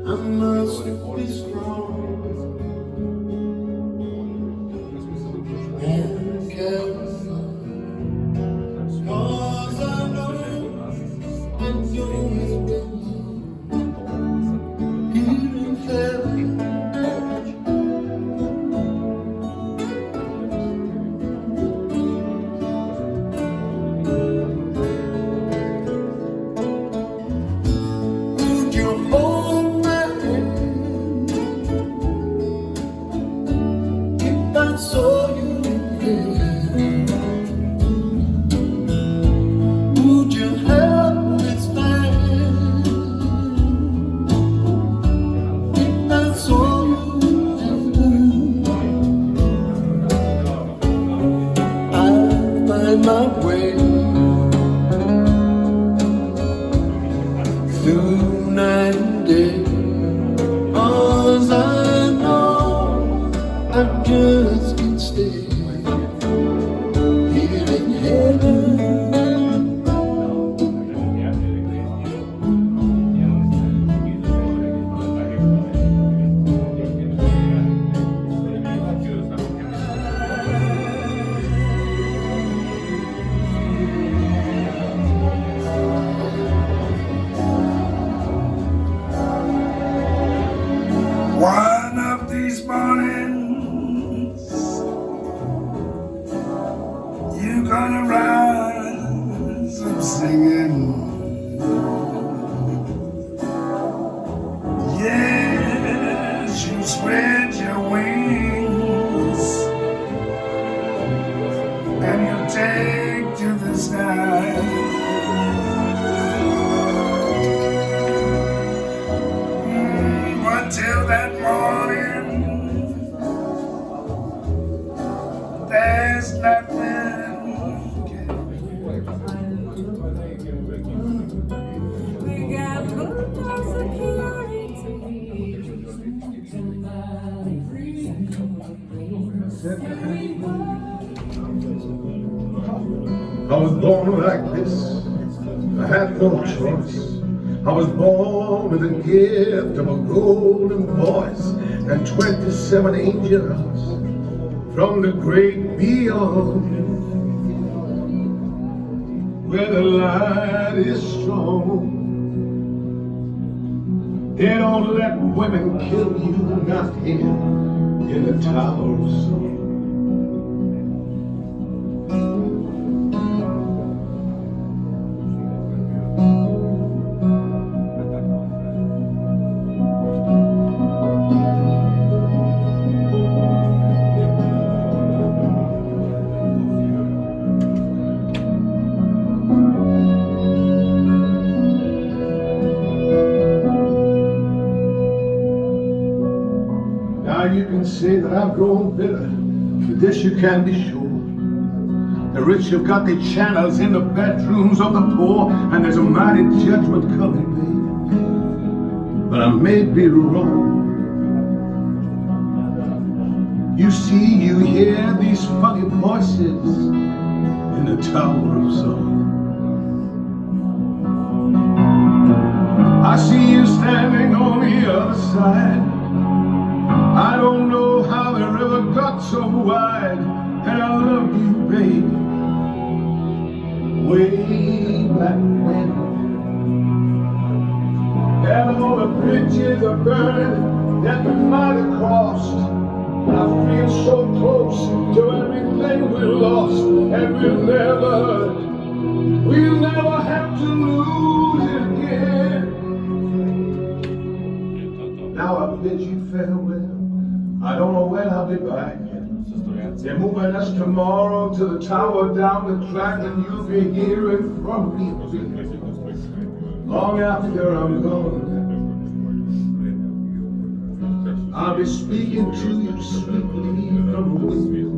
I must be strong and careful, 'cause I know I'm doing here in heaven. Would you hold my hand if I saw you again? Would you help me stand if I saw you again? I'll find my way through night and day, 'cause I know I just can't stay here in heaven. One of these mornings, you're gonna rise up singing. Yes, you spread your wings and you take to the sky. But till that morning, there's nothing. We got football security. I was born like this, I had no choice. I was born with the gift of a golden voice and 27 angels from the great beyond, where the light is strong. They don't let women kill you, not here in the Tower of Song. Now you can say that I've grown bitter, but this you can be sure. The rich have got their channels in the bedrooms of the poor, and there's a mighty judgment coming, baby. But I may be wrong. You see, you hear these funny voices in the Tower of Song. I see you standing on the other side. I don't know how the river got so wide, and I love you, baby, way back when. And all the bridges are burned that we might have crossed. I feel so close to everything we lost, and we'll never have to lose it again. Now I bid you farewell. I don't know when I'll be back. They're moving us tomorrow to the tower down the track, and you'll be hearing from me long after I'm gone. I'll be speaking to you sweetly from the window.